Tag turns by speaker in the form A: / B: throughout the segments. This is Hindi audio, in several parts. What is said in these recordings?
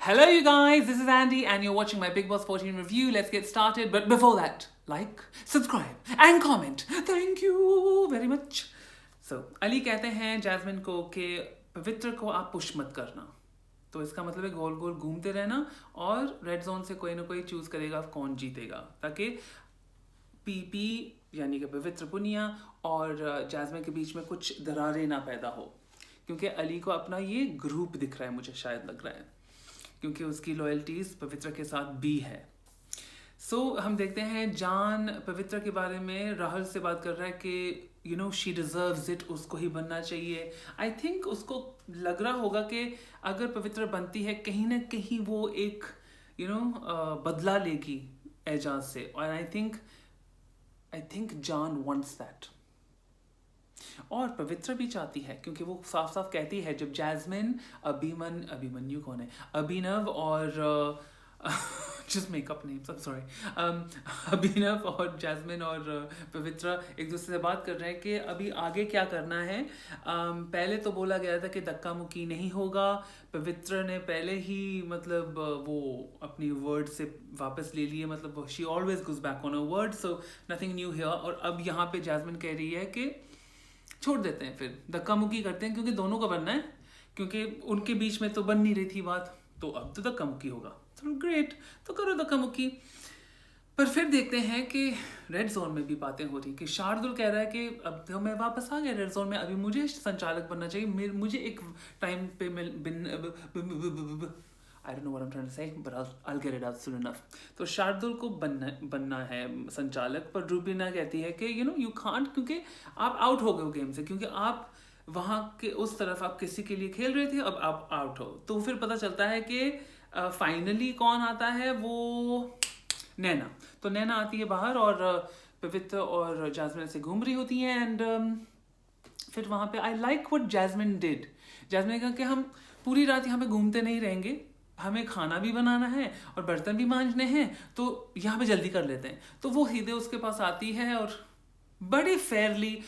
A: Hello, you guys. This is Andy, and you're watching my Big Boss 14 review. Let's get started. But before that, like, subscribe, and comment. Thank you very much. So, Ali कहते हैं जैस्मिन को कि पवित्र को आप पुश मत करना. तो इसका मतलब है गोल गोल घूमते रहना और रेड जोन से कोई ना कोई चूज करेगा कौन जीतेगा, ताकि पीपी यानी कि पवित्र पुनिया और जैस्मिन के बीच में कुछ दरारें ना पैदा हो. क्योंकि अली को अपना ये ग्रुप दिख रहा है, मुझे शायद लग रहा है, क्योंकि उसकी लॉयल्टीज पवित्र के साथ भी है. हम देखते हैं जान पवित्र के बारे में राहुल से बात कर रहा है कि शी डिजर्व्स इट, उसको ही बनना चाहिए. आई थिंक उसको लग रहा होगा कि अगर पवित्र बनती है कहीं ना कहीं वो एक बदला लेगी एजाज से. और आई थिंक जान वांट्स दैट, और पवित्र भी चाहती है, क्योंकि वो साफ साफ कहती है जब जैस्मिन अभिमन्यु कौन है, अभिनव और just make up names, I'm sorry. अभिनव और जैस्मिन और पवित्र एक दूसरे से बात कर रहे हैं कि अभी आगे क्या करना है. पहले तो बोला गया था कि धक्का मुक्की नहीं होगा. पवित्र ने पहले ही मतलब वो अपनी वर्ड से वापस ले लिए, मतलब she always goes back on a word, so nothing new here. और अब यहाँ पे जैस्मिन कह रही है कि छोड़ देते हैं, फिर धक्का मुक्की करते हैं, क्योंकि दोनों का बनना है, क्योंकि उनके बीच में तो बन नहीं रही थी बात, तो अब तो धक्का मुक्की होगा. तो ग्रेट, तो करो धक्का मुक्की. पर फिर देखते हैं कि रेड जोन में भी बातें हो रही कि शार्दुल कह रहा है कि अब तो मैं वापस आ गया रेड जोन में, अभी मुझे संचालक बनना चाहिए, मुझे एक टाइम पे I don't know what I'm trying to say, but I'll get it out soon enough. तो शार्दुल को बनना है संचालक, पर रूबीना कहती है कि you can't, क्योंकि आप आउट हो गए गेम से, क्योंकि आप वहाँ के उस तरफ आप किसी के लिए खेल रहे थे, अब आप आउट हो. तो फिर पता चलता है कि फाइनली कौन आता है, वो नैना. तो नैना आती है बाहर और पवित्र और जैस्मिन से घूम रही होती हैं. एंड फिर वहाँ पे I like what Jasmine did. Jasmine ने कहा कि हम पूरी रात यहाँ पे घूमते नहीं रहेंगे, हमें खाना भी बनाना है और बर्तन भी मांजने हैं, तो यहाँ पे जल्दी कर लेते हैं. तो वो सीधे उसके पास आती है और बड़ी fairly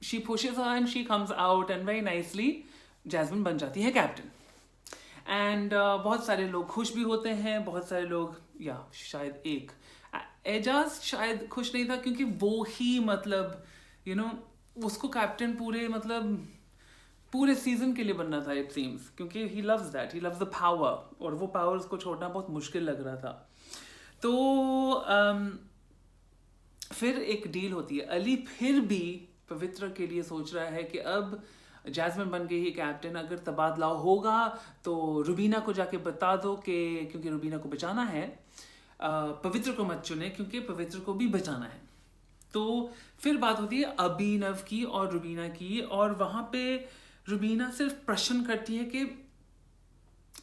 A: she pushes her and she comes out and very nicely Jasmine बन जाती है कैप्टन. एंड बहुत सारे लोग खुश भी होते हैं, बहुत सारे लोग, या शायद एक एजाज शायद खुश नहीं था, क्योंकि वो ही मतलब उसको कैप्टन पूरे सीजन के लिए बनना था इट सीम्स, क्योंकि he loves that, he loves the power, और वो पावर उसको छोड़ना बहुत मुश्किल लग रहा था. तो फिर एक डील होती है. अली फिर भी पवित्र के लिए सोच रहा है कि अब जैस्मिन बन गई ही कैप्टन, अगर तबादला होगा तो रुबीना को जाके बता दो कि क्योंकि रुबीना को बचाना है, पवित्र को मत चुने, क्योंकि पवित्र को भी बचाना है. तो फिर बात होती है अभिनव की और रुबीना की, और वहाँ पे रुबीना सिर्फ प्रश्न करती है कि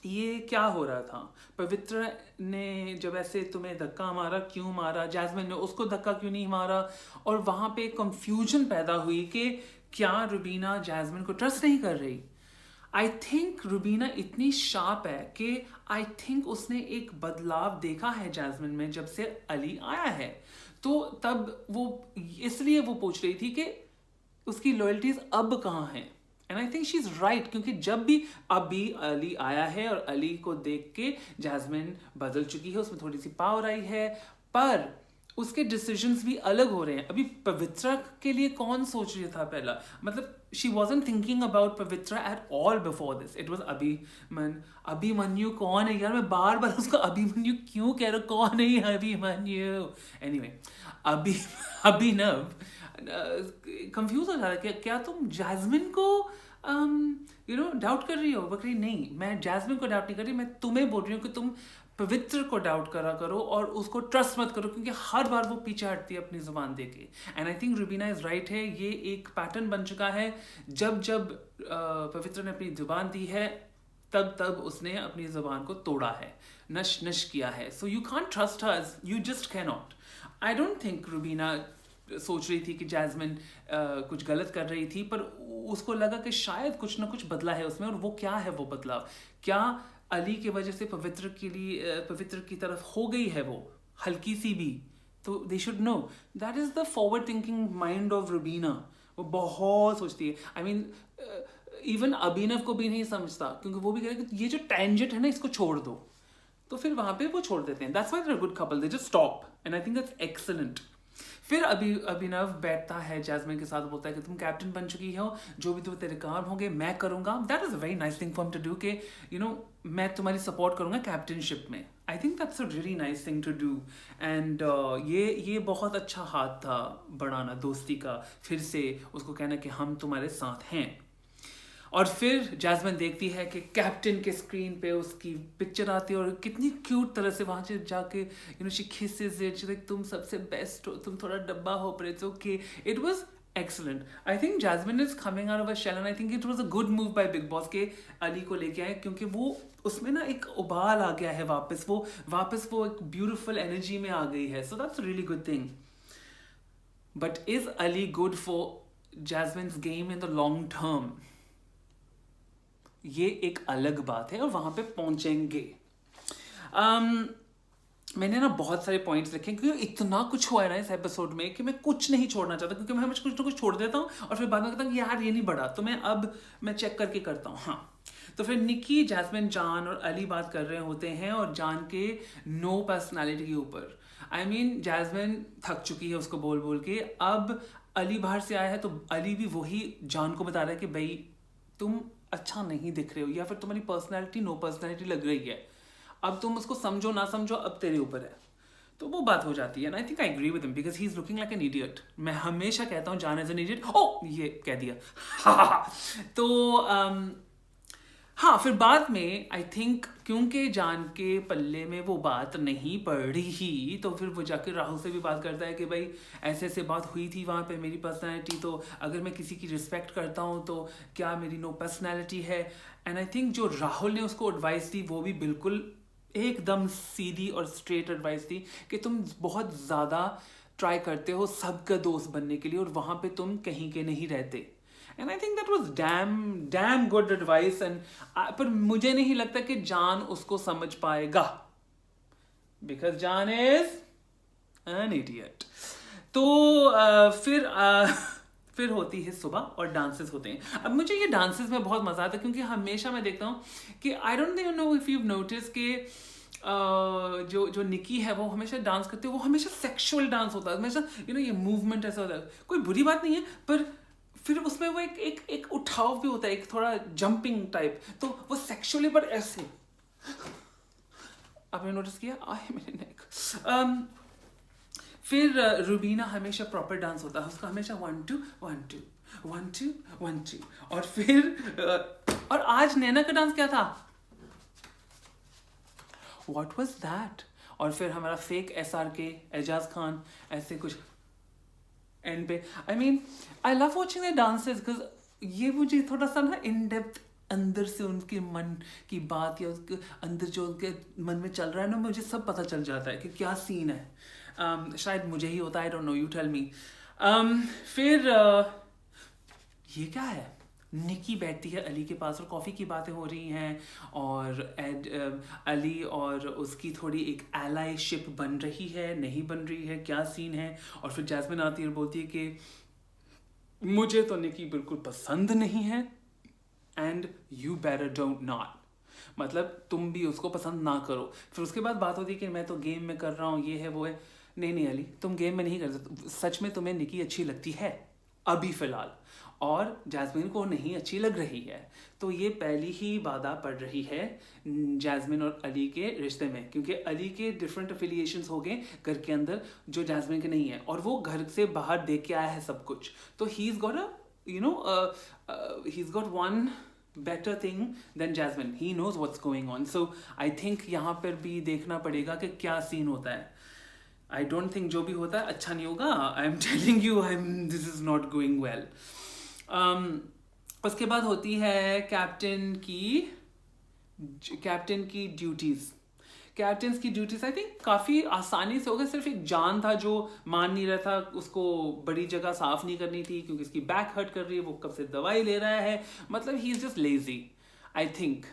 A: ये क्या हो रहा था, पवित्र ने जब ऐसे तुम्हें धक्का मारा क्यों मारा, जैस्मिन ने उसको धक्का क्यों नहीं मारा. और वहाँ पे कंफ्यूजन पैदा हुई कि क्या रुबीना जैस्मिन को ट्रस्ट नहीं कर रही. आई थिंक रुबीना इतनी शार्प है कि आई थिंक उसने एक बदलाव देखा है जैस्मिन में जब से अली आया है. तो तब वो इसलिए वो पूछ रही थी कि उसकी लॉयल्टीज अब कहाँ हैं. And I think she is right, क्योंकि जब भी अभी अली आया है और अली को देख के जैस्मिन बदल चुकी है, उसमें थोड़ी सी पावर आई है, पर उसके डिसीजंस भी अलग हो रहे हैं. अभी पवित्रा के लिए कौन सोच रहा था पहला, मतलब she wasn't thinking about Pavitra at all before this. It was Abhimanyu कौन है यार, मैं बार बार उसको अभिमन्यु क्यों कह रहा हूँ, कौन है अभिमन्यु. एनीवे, अभिनव कंफ्यूज हो जा रहा है, क्या तुम जैस्मिन को डाउट कर रही हो. बकरी नहीं, मैं जैस्मिन को डाउट नहीं कर रही, मैं तुम्हें बोल रही हूँ कि तुम पवित्र को डाउट करा करो और उसको ट्रस्ट मत करो, क्योंकि हर बार वो पीछे हटती है अपनी जुबान देके. And I think Rubina is right है, ये एक पैटर्न बन चुका है. जब पवित्र ने अपनी जुबान दी है, तब उसने अपनी जुबान को तोड़ा है, नश किया है. So you can't trust her, you just can not. I don't think Rubina सोच रही थी कि जैस्मिन कुछ गलत कर रही थी, पर उसको लगा कि शायद कुछ ना कुछ बदला है उसमें. और वो क्या है वो बदलाव, क्या अली की वजह से पवित्र की तरफ हो गई है वो हल्की सी भी, तो they should know. That is the forward thinking mind of Rubina. वो बहुत सोचती है. आई मीन इवन अभिनव को भी नहीं समझता, क्योंकि वो भी कह रहा है कि ये जो टेंजेंट है ना इसको छोड़ दो, तो फिर वहां पे वो छोड़ देते हैं. That's why they are good couple, they just stop and I think that's excellent. फिर अभिनव बैठता है जैस्मिन के साथ, बोलता है कि तुम कैप्टन बन चुकी हो, जो भी तेरे काम होंगे मैं करूंगा. That is a very nice thing for him to do के यू नो मैं तुम्हारी सपोर्ट करूंगा कैप्टनशिप में. I think that's a really nice thing to do. And ये बहुत अच्छा हाथ था बढ़ाना दोस्ती का, फिर से उसको कहना कि हम तुम्हारे साथ हैं. और फिर जैस्मिन देखती है कि कैप्टन के स्क्रीन पे उसकी पिक्चर आती है और कितनी क्यूट तरह से वहाँ से जाके she kisses it, she's like तुम सबसे बेस्ट हो, तुम थोड़ा डब्बा हो पर it's okay. It was excellent. I think Jasmine is coming out of a shell and I think it was a good move by Big Boss के अली को लेके आए, क्योंकि वो उसमें ना एक उबाल आ गया है वापस वो एक ब्यूटीफुल एनर्जी में आ गई है. So that's a really good thing. But is Ali good for Jasmine's game in the long term? ये एक अलग बात है और वहां पे पहुंचेंगे. मैंने ना बहुत सारे पॉइंट्स लिखे क्योंकि इतना कुछ हुआ है ना इस एपिसोड में कि मैं कुछ नहीं छोड़ना चाहता, क्योंकि मैं हमेशा कुछ ना कुछ छोड़ देता हूँ और फिर बाद में कहता हूँ कि यार ये नहीं बढ़ा, तो मैं चेक करके करता हूँ. हाँ, तो फिर निकी, जैस्मिन, जान और अली बात कर रहे होते हैं और जान के नो पर्सनालिटी के ऊपर. आई मीन जैस्मिन थक चुकी है उसको बोल बोल के. अब अली बाहर से आया है तो अली भी वही जान को बता रहा है कि भाई तुम अच्छा नहीं दिख रहे हो, या फिर तुम्हारी पर्सनैलिटी नो पर्सनैलिटी लग रही है, अब तुम उसको समझो ना समझो अब तेरे ऊपर है. तो वो बात हो जाती है. I think I agree with him because he is looking like an idiot. मैं हमेशा कहता हूँ जान एज एन इडियट. ओ ये कह दिया. तो हाँ, फिर बाद में आई थिंक क्योंकि जान के पल्ले में वो बात नहीं पड़ी ही, तो फिर वो जाकर राहुल से भी बात करता है कि भाई ऐसे ऐसे बात हुई थी वहाँ पे, मेरी पर्सनैलिटी, तो अगर मैं किसी की रिस्पेक्ट करता हूँ तो क्या मेरी नो पर्सनैलिटी है. एंड आई थिंक जो राहुल ने उसको एडवाइस दी वो भी बिल्कुल एकदम सीधी और स्ट्रेट एडवाइस थी कि तुम बहुत ज़्यादा ट्राई करते हो सबका दोस्त बनने के लिए और वहाँ पे तुम कहीं के नहीं रहते. And I think that was damn good advice. And पर मुझे नहीं लगता कि जान उसको समझ पाएगा बिकॉज जान इज एन इडियट. तो फिर होती है सुबह और डांसेस होते हैं. अब मुझे ये डांसेस में बहुत मजा आता है क्योंकि हमेशा मैं देखता हूँ कि आई don't know if you notice कि जो निकी है वो हमेशा डांस करती है, वो हमेशा सेक्सुअल डांस होता है, हमेशा ये मूवमेंट ऐसा होता है. कोई बुरी बात नहीं है, पर फिर उसमें वो एक उठाव भी होता है, एक थोड़ा जंपिंग टाइप, तो वो सेक्सुअली पर ऐसे. आपने नोटिस किया? आए मेरे नेक. फिर रुबीना हमेशा प्रॉपर डांस होता है उसका, हमेशा 1 2 1 2 1 2 1 2. और फिर और आज नैना का डांस क्या था? What was that? और फिर हमारा फेक SRK एजाज खान ऐसे कुछ एंड पे. I mean I love watching the dances because ये मुझे थोड़ा सा ना इन डेप्थ अंदर से उनके मन की बात या उसके अंदर जो उनके मन में चल रहा है ना, मुझे सब पता चल जाता है कि क्या सीन है. शायद मुझे ही होता है, I don't know, you tell me. फिर ये क्या है? निकी बैठती है अली के पास और कॉफ़ी की बातें हो रही हैं और अली और उसकी थोड़ी एक एलाईशिप बन रही है, नहीं बन रही है, क्या सीन है. और फिर जैस्मिन आती है और बोलती है कि मुझे तो निकी बिल्कुल पसंद नहीं है and you better don't not, मतलब तुम भी उसको पसंद ना करो. फिर उसके बाद बात होती है कि मैं तो गेम में कर रहा हूँ, ये है वो है. नहीं अली, तुम गेम में नहीं कर सकते. सच में तुम्हें निकी अच्छी लगती है अभी फ़िलहाल, और जैस्मिन को नहीं अच्छी लग रही है. तो ये पहली ही बाधा पड़ रही है जैस्मिन और अली के रिश्ते में, क्योंकि अली के डिफरेंट एफिलिएशंस हो गए घर के अंदर जो जैस्मिन के नहीं है, और वो घर से बाहर देख के आया है सब कुछ. तो he is got one better thing than Jasmine. He knows what's going on. So I think यहाँ पर भी देखना पड़ेगा कि क्या सीन होता है. I don't think जो भी होता है अच्छा नहीं होगा. I'm telling you, this is not going well. उसके बाद होती है कैप्टन की ड्यूटीज. कैप्टन्स की ड्यूटीज आई थिंक काफ़ी आसानी से हो गया. सिर्फ एक जान था जो मान नहीं रहा था, उसको बड़ी जगह साफ नहीं करनी थी क्योंकि इसकी बैक हर्ट कर रही है, वो कब से दवाई ले रहा है. मतलब he is just lazy I think,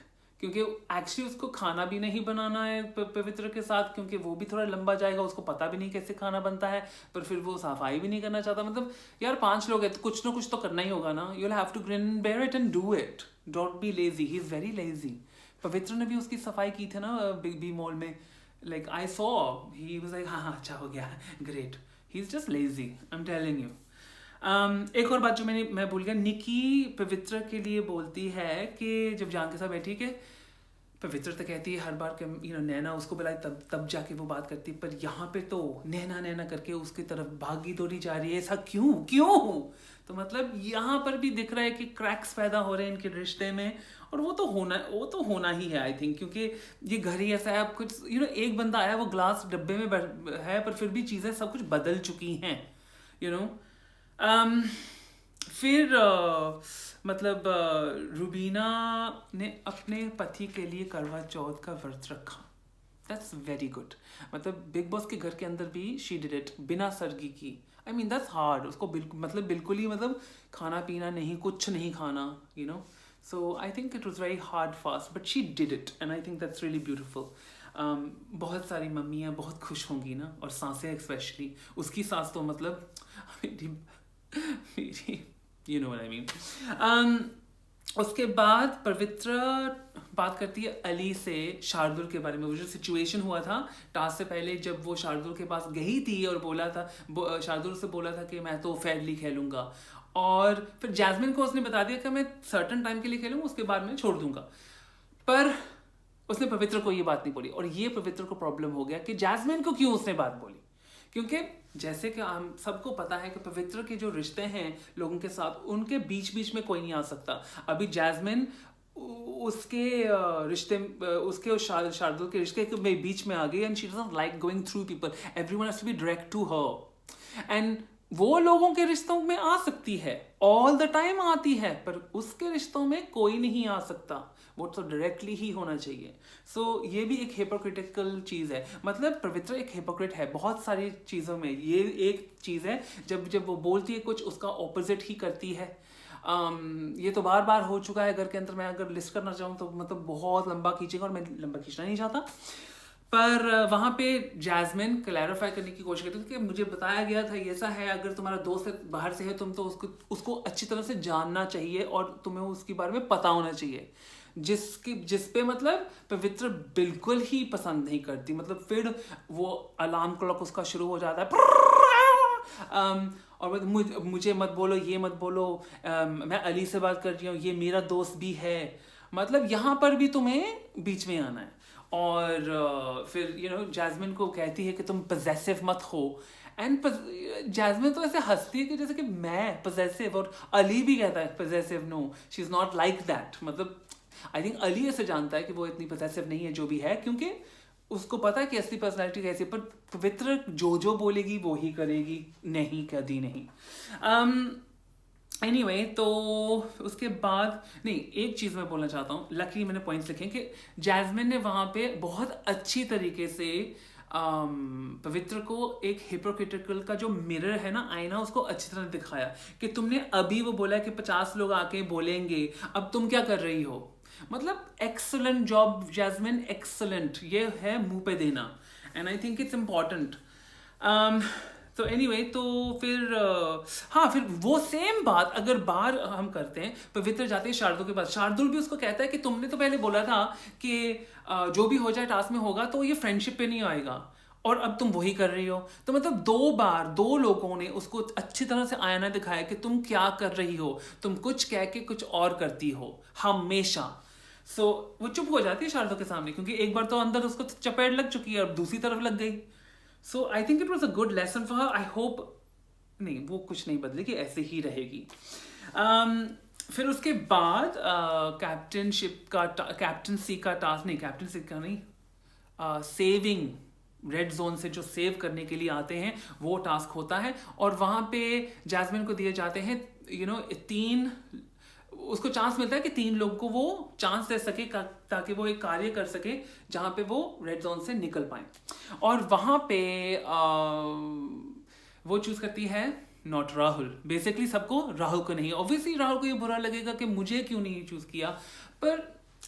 A: क्योंकि एक्चुअली उसको खाना भी नहीं बनाना है पवित्र के साथ, क्योंकि वो भी थोड़ा लंबा जाएगा, उसको पता भी नहीं कैसे खाना बनता है, पर फिर वो सफाई भी नहीं करना चाहता। मतलब यार 5 लोग हैं तो कुछ ना कुछ तो करना ही होगा ना, you will have to grin and bear it and do it, don't be lazy, he is very lazy. Pavitra ने भी उसकी सफाई की थी ना बिग बी मॉल में, like I saw he was like हाँ अच्छा हो गया, great, he is just lazy, I am telling you. एक और बात जो मैं भूल गया, निकी पवित्र के लिए बोलती है कि जब जान के साथ बैठी के पवित्र तो कहती है हर बार कि नैना उसको बुलाए तब जाके वो बात करती है, पर यहाँ पे तो नैना नैना करके उसकी तरफ भागी दौड़ी जा रही है, ऐसा क्यों क्यों? तो मतलब यहाँ पर भी दिख रहा है कि क्रैक्स पैदा हो रहे हैं इनके रिश्ते में, और वो तो होना ही है आई थिंक, क्योंकि ये घर ही ऐसा है। अब कुछ एक बंदा आया, वो ग्लास डब्बे में है, पर फिर भी चीज़ें सब कुछ बदल चुकी हैं, फिर मतलब रुबीना ने अपने पति के लिए करवा चौथ का व्रत रखा, दैट्स वेरी गुड। मतलब बिग बॉस के घर के अंदर भी शी डिड इट बिना सरगी की, आई मीन दैट्स हार्ड। उसको बिल्कुल ही मतलब खाना पीना नहीं, कुछ नहीं खाना, so I think it was very hard fast, but she did it and I think that's really beautiful. बहुत सारी मम्मियाँ बहुत खुश होंगी ना, और सासें स्पेशली, उसकी सास तो मतलब you know what I mean. उसके बाद पवित्र बात करती है अली से शार्दुल के बारे में। वो जो सिचुएशन हुआ था टास्क से पहले, जब वो शार्दुल के पास गई थी और बोला था, शार्दुल से बोला था कि मैं तो फेयरली खेलूंगा, और फिर जैस्मिन को उसने बता दिया कि मैं सर्टन टाइम के लिए खेलूंगा, उसके बाद मैं छोड़ दूंगा, पर उसने पवित्र को ये बात नहीं बोली। और ये पवित्र को प्रॉब्लम हो गया कि जैस्मिन को क्यों उसने बात बोली, क्योंकि जैसे कि हम सबको पता है कि पवित्र के जो रिश्ते हैं लोगों के साथ, उनके बीच में कोई नहीं आ सकता। अभी जैस्मिन उसके रिश्ते, उसके और शार्दुल के रिश्ते के बीच में आ गई, and she doesn't like going through people, everyone has to be direct to her, and वो लोगों के रिश्तों में आ सकती है, ऑल द टाइम आती है, पर उसके रिश्तों में कोई नहीं आ सकता, वो तो डायरेक्टली ही होना चाहिए। सो ये भी एक हिपोक्रिटिकल चीज़ है। मतलब पवित्र एक हिपोक्रिट है बहुत सारी चीज़ों में। ये एक चीज़ है, जब वो बोलती है कुछ, उसका ऑपोजिट ही करती है। ये तो बार बार हो चुका है घर के अंदर। मैं अगर लिस्ट करना चाहूँ तो मतलब बहुत लंबा खींचेगा, और मैं लंबा खींचना नहीं चाहता। पर वहाँ पे जैस्मिन क्लैरिफाई करने की कोशिश करती है कि मुझे बताया गया था ऐसा है, अगर तुम्हारा दोस्त बाहर से है, तुम तो उसको अच्छी तरह से जानना चाहिए और तुम्हें उसके बारे में पता होना चाहिए, जिस पे मतलब पवित्र बिल्कुल ही पसंद नहीं करती। मतलब फिर वो अलार्म क्लॉक उसका शुरू हो जाता है, और मुझे मत बोलो, ये मत बोलो, मैं अली से बात कर रही हूँ, ये मेरा दोस्त भी है। मतलब यहाँ पर भी तुम्हें बीच में आना है। और फिर जैस्मिन को कहती है कि तुम पजेसिव मत हो, एंड जैस्मिन तो ऐसे हंसती है कि जैसे कि मैं पजेसिव, और अली भी कहता है possessive, no she is not like that. मतलब आई थिंक अली ऐसे जानता है कि वो इतनी पजेसिव नहीं है जो भी है, क्योंकि उसको पता है कि असली पर्सनैलिटी कैसी है। पर पवित्र जो बोलेगी वो ही करेगी, नहीं कभी नहीं। एनीवे, तो उसके बाद नहीं, एक चीज़ मैं बोलना चाहता हूँ, लकीली मैंने पॉइंट्स लिखे कि जैस्मिन ने वहाँ पे बहुत अच्छी तरीके से पवित्र को एक हिपोक्रिटिकल का जो मिरर है ना, आईना, उसको अच्छी तरह दिखाया कि तुमने अभी वो बोला कि 50 लोग आके बोलेंगे, अब तुम क्या कर रही हो। मतलब एक्सलेंट जॉब जैस्मिन, एक्सलेंट। ये है मुंह पे देना, and I think it's important. तो एनीवे, तो फिर हाँ, फिर वो सेम बात अगर बाहर हम करते हैं, पवित्र जाते हैं शार्दुल के पास, शार्दुल भी उसको कहता है कि तुमने तो पहले बोला था कि जो भी हो जाए टास्क में होगा, तो ये फ्रेंडशिप पे नहीं आएगा, और अब तुम वही कर रही हो। तो मतलब 2 बार 2 लोगों ने उसको अच्छी तरह से आईना दिखाया कि तुम क्या कर रही हो, तुम कुछ कह के कुछ और करती हो हमेशा। सो वो चुप हो जाती है शार्दुल के सामने, क्योंकि एक बार तो अंदर उसको चपेट लग चुकी है, अब दूसरी तरफ लग गई। So I think it was a good lesson for her. I hope नहीं, वो कुछ नहीं बदलेगी, ऐसे ही रहेगी। फिर उसके बाद कैप्टनसी का टास्क नहीं, सेविंग रेड जोन से जो सेव करने के लिए आते हैं, वो टास्क होता है। और वहाँ पे जैस्मिन को दिए जाते हैं 3, उसको चांस मिलता है कि 3 लोगों को वो चांस दे सके ताकि वो एक कार्य कर सके जहाँ पे वो रेड जोन से निकल पाए। और वहाँ पे वो चूज करती है नॉट राहुल। बेसिकली सबको राहुल को नहीं, ऑब्वियसली राहुल को ये बुरा लगेगा कि मुझे क्यों नहीं चूज किया, पर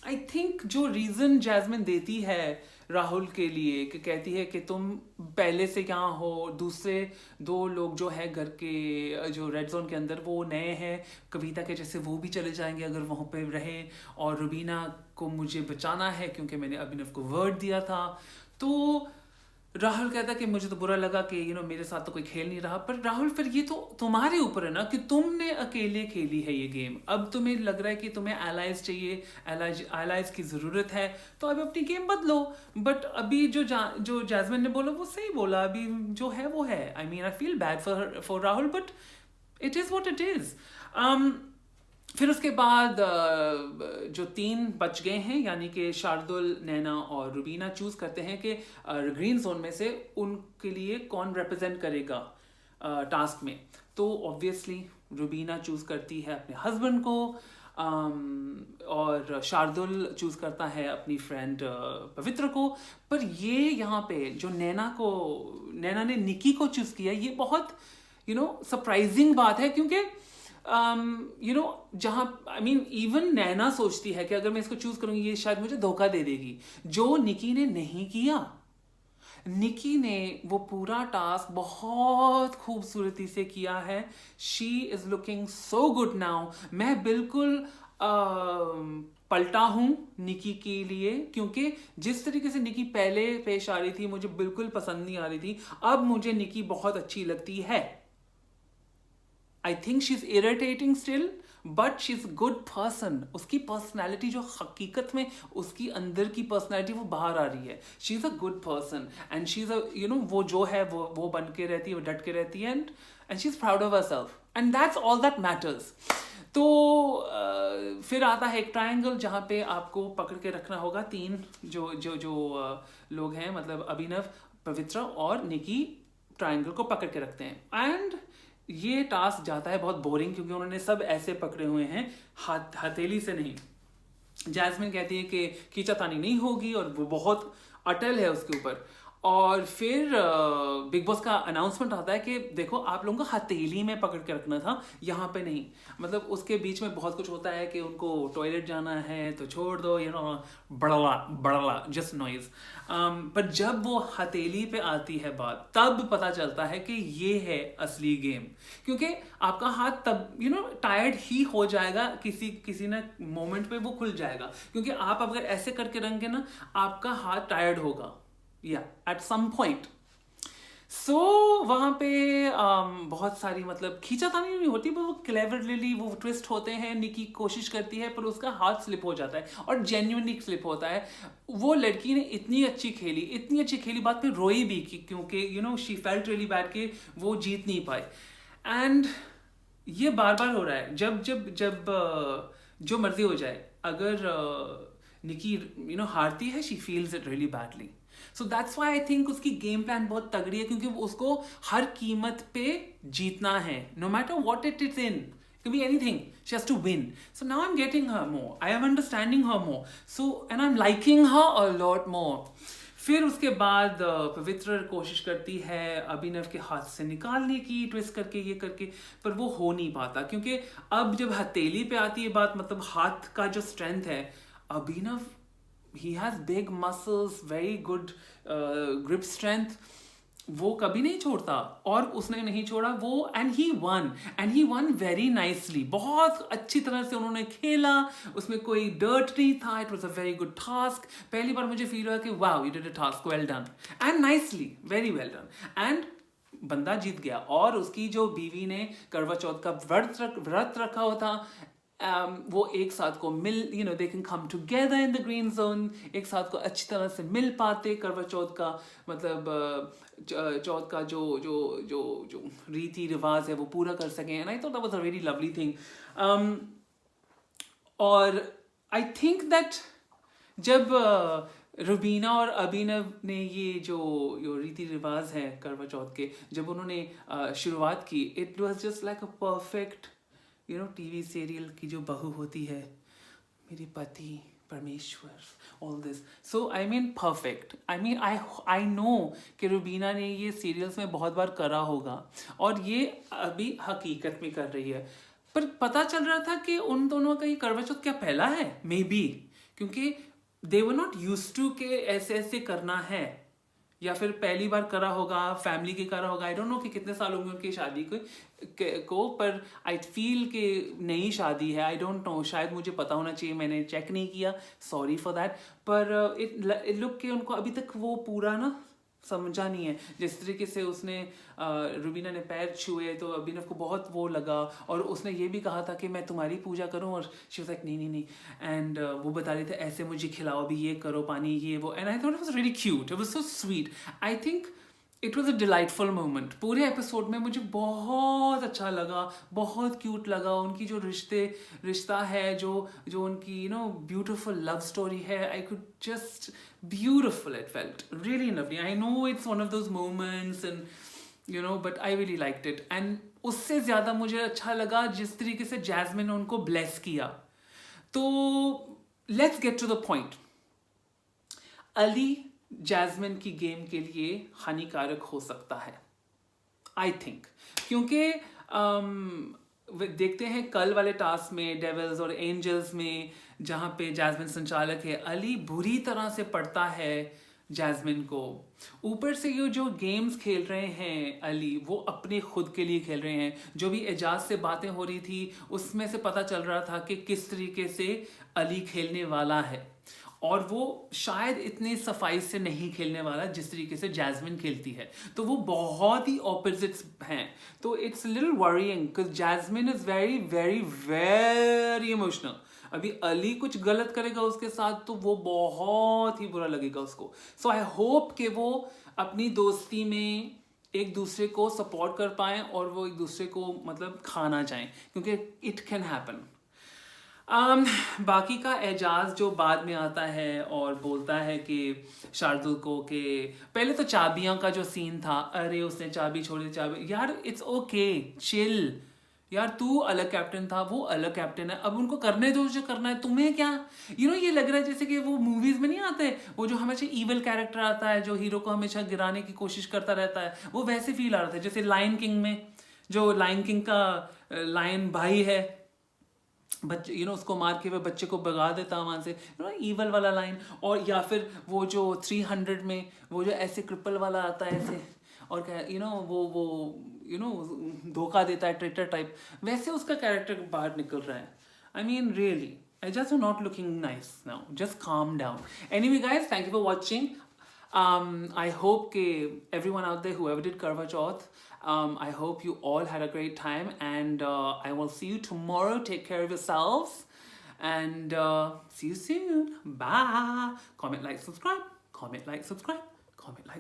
A: आई थिंक जो रीजन जैस्मिन देती है राहुल के लिए, कि कहती है कि तुम पहले से यहाँ हो, दूसरे दो लोग जो है घर के जो रेड जोन के अंदर वो नए हैं, कविता के जैसे वो भी चले जाएंगे अगर वहाँ पे रहे, और रुबीना को मुझे बचाना है क्योंकि मैंने अभिनव को वर्ड दिया था। तो राहुल कहता कि मुझे तो बुरा लगा कि मेरे साथ तो कोई खेल नहीं रहा, पर राहुल फिर ये तो तुम्हारे ऊपर है ना कि तुमने अकेले खेली है ये गेम, अब तुम्हें लग रहा है कि तुम्हें एलाइज चाहिए, एलाइज की ज़रूरत है, तो अब अपनी गेम बदलो। बट अभी जो जैस्मिन ने बोला वो सही बोला, अभी जो है वो है। I mean I feel bad for Rahul, but it is what it is. फिर उसके बाद जो 3 बच गए हैं, यानी कि शार्दुल, नैना और रुबीना, चूज करते हैं कि ग्रीन जोन में से उनके लिए कौन रिप्रेजेंट करेगा टास्क में। तो ऑब्वियसली रुबीना चूज करती है अपने हस्बैंड को, और शार्दुल चूज करता है अपनी फ्रेंड पवित्र को। पर ये यहाँ पे जो नैना ने निकी को चूज किया, ये बहुत सरप्राइजिंग बात है, क्योंकि जहाँ आई मीन इवन नैना सोचती है कि अगर मैं इसको चूज करूंगी ये शायद मुझे धोखा दे देगी, जो निकी ने नहीं किया। निकी ने वो पूरा टास्क बहुत खूबसूरती से किया है। She is looking so good now. मैं बिल्कुल पलटा हूं निकी के लिए, क्योंकि जिस तरीके से निकी पहले पेश आ रही थी मुझे बिल्कुल पसंद नहीं आ रही थी, अब मुझे निकी बहुत अच्छी लगती है। I think she's irritating still, but she's a good person. उसकी पर्सनैलिटी जो हकीकत में उसकी अंदर की पर्सनैलिटी वो बाहर आ रही है। She's a good person and she's a वो जो है वो बन के रहती है, वो डट के रहती है, and she's proud of herself and that's all that matters. तो फिर आता है एक ट्रायंगल जहाँ पे आपको पकड़ के रखना होगा 3 जो लोग हैं, मतलब अभिनव, पवित्र और निकी ट्रायंगल को पकड़ के रखते हैं। एंड ये टास्क जाता है बहुत बोरिंग, क्योंकि उन्होंने सब ऐसे पकड़े हुए हैं, हथेली से नहीं। जैस्मिन कहती है कि खींचातानी नहीं होगी और वो बहुत अटल है उसके ऊपर। और फिर बिग बॉस का अनाउंसमेंट आता है कि देखो आप लोगों को हथेली में पकड़ के रखना था, यहाँ पे नहीं। मतलब उसके बीच में बहुत कुछ होता है कि उनको टॉयलेट जाना है तो छोड़ दो, बड़ला बड़ला जस्ट नॉइज। पर जब वो हथेली पे आती है बात, तब पता चलता है कि ये है असली गेम, क्योंकि आपका हाथ तब टायर्ड ही हो जाएगा, किसी ना मोमेंट पे वो खुल जाएगा, क्योंकि आप अगर ऐसे करके रखेंगे ना आपका हाथ टायर्ड होगा at some point. So वहाँ पे बहुत सारी मतलब खींचातानी नहीं होती, पर वो क्लेवरली वो ट्विस्ट होते हैं। निकी कोशिश करती है पर उसका हाथ स्लिप हो जाता है, और जेन्युइनली स्लिप होता है। वो लड़की ने इतनी अच्छी खेली, बात पे रोई भी क्योंकि शी फेल्ट रियली बैड कि वो जीत नहीं पाए। एंड ये बार बार हो रहा है, जब जो मर्जी हो जाए, अगर निकी हारती है, she feels it really badly. So that's why I think उसकी गेम प्लान बहुत तगड़ी है, क्योंकि उसको हर कीमत पे जीतना है, no matter what it is in, could be anything, she has to win. So now I'm getting her more, I am understanding her more, and I'm liking her a lot more. फिर उसके बाद पवित्र कोशिश करती है अभिनव के हाथ से निकालने की, ट्विस्ट करके ये करके, पर वो हो नहीं पाता, क्योंकि अब जब हथेली पे आती है बात, मतलब हाथ का जो स्ट्रेंथ है, अभिनव he has big muscles, very good grip strength, वो कभी नहीं छोड़ता, और उसने नहीं छोड़ा वो, and he won very nicely। बहुत अच्छी तरह से उन्होंने खेला, उसमें कोई डर्ट नहीं था, it was a very good task। पहली बार मुझे फील हुआ कि wow, you did a task well done and nicely, very well done, and बंदा जीत गया। और उसकी जो बीवी ने करवा चौथ का व्रत रखा हुआ था, वो एक साथ को मिल they can come together in the green zone, एक साथ को अच्छी तरह से मिल पाते, करवा चौथ का मतलब चौथ का जो जो जो जो रीति रिवाज है वो पूरा कर सकें। And I thought that was a very lovely thing. और आई थिंक दैट जब रुबीना और अभिनव ने ये जो रीति रिवाज है करवा चौथ के, जब उन्होंने शुरुआत की, it was just like a perfect TV serial की जो बहू होती है, मेरे पति परमेश्वर, all this. So I mean perfect. I know कि रुबीना ने ये सीरियल्स में बहुत बार करा होगा, और ये अभी हकीकत में कर रही है, पर पता चल रहा था कि उन दोनों का ये करवा चौथ क्या पहला है, मे बी, क्योंकि दे वर नॉट यूज्ड टू के ऐसे ऐसे करना है, या फिर पहली बार करा होगा, फैमिली के करा होगा। आई डोंट नो कि कितने साल होंगे उनकी शादी को पर आई फील कि नई शादी है। आई डोंट नो, शायद मुझे पता होना चाहिए, मैंने चेक नहीं किया, सॉरी फॉर दैट। पर इट लुक के उनको अभी तक वो पूरा ना समझा नहीं है। जिस तरीके से उसने रुबीना ने पैर छुए तो अभिनव को बहुत वो लगा, और उसने ये भी कहा था कि मैं तुम्हारी पूजा करूं, और शी वाज लाइक नहीं नहीं नहीं। एंड वो बता रहे थे ऐसे मुझे खिलाओ, अभी ये करो, पानी ये वो। And I thought it was really cute, it was so sweet. I think it was a delightful moment. पूरे एपिसोड में मुझे बहुत अच्छा लगा, बहुत क्यूट लगा। उनकी जो रिश्ता है, जो उनकी ब्यूटिफुल लव स्टोरी है, I could just beautiful, it felt really lovely. I know it's one of those moments and but I really liked it. And उससे ज़्यादा मुझे अच्छा लगा जिस तरीके से जैस्मिन ने उनको ब्लेस किया। तो let's get to the point. Ali Jasmine की गेम के लिए हानिकारक हो सकता है, आई थिंक, क्योंकि देखते हैं कल वाले टास्क में डेविल्स और एंजल्स में, जहाँ पे जैस्मिन संचालक है, अली बुरी तरह से पढ़ता है जैस्मिन को। ऊपर से ये जो गेम्स खेल रहे हैं अली, वो अपने खुद के लिए खेल रहे हैं। जो भी एजाज से बातें हो रही थी उसमें से पता चल रहा था कि किस तरीके से अली खेलने वाला है, और वो शायद इतनी सफाई से नहीं खेलने वाला जिस तरीके से जैस्मिन खेलती है। तो वो बहुत ही ऑपोजिट्स हैं। तो it's little worrying because Jasmine is very very very emotional. अभी अली कुछ गलत करेगा उसके साथ तो वो बहुत ही बुरा लगेगा उसको। सो आई होप कि वो अपनी दोस्ती में एक दूसरे को सपोर्ट कर पाएं और वो एक दूसरे को मतलब खाना चाहें, क्योंकि इट कैन हैपन। बाकी का एजाज जो बाद में आता है और बोलता है कि शार्दुल को कि पहले तो चाबियां का जो सीन था, अरे उसने चाबी छोड़ी, चाबी यार इट्स ओके चिल यार, तू अलग कैप्टन था, वो अलग कैप्टन है, अब उनको करने दो जो करना है, तुम्हें क्या। ये लग रहा है जैसे कि वो मूवीज में नहीं आते, वो जो हमेशा ईवल कैरेक्टर आता है जो हीरो को हमेशा गिराने की कोशिश करता रहता है, वो वैसे फील आ रहा था। जैसे लायन किंग में जो लायन किंग का लायन भाई है, बच्चे उसको मार के वह बच्चे को भगा देता वहां से, ईवल वाला लाइन। और या फिर वो जो 300 में वो जो ऐसे क्रिपल वाला आता है ऐसे, और क्या वो धोखा देता है, ट्रेटर टाइप, वैसे उसका कैरेक्टर बाहर निकल रहा है। I mean really I just am not looking nice now. Just calm down. Anyway, guys, thank you for watching. I hope everyone out there, whoever did Karwa Chauth, I hope you all had a great time, and I will see you tomorrow. Take care of yourselves, and see you soon. Bye. Comment, like, subscribe. Comment, like, subscribe. Comment, like.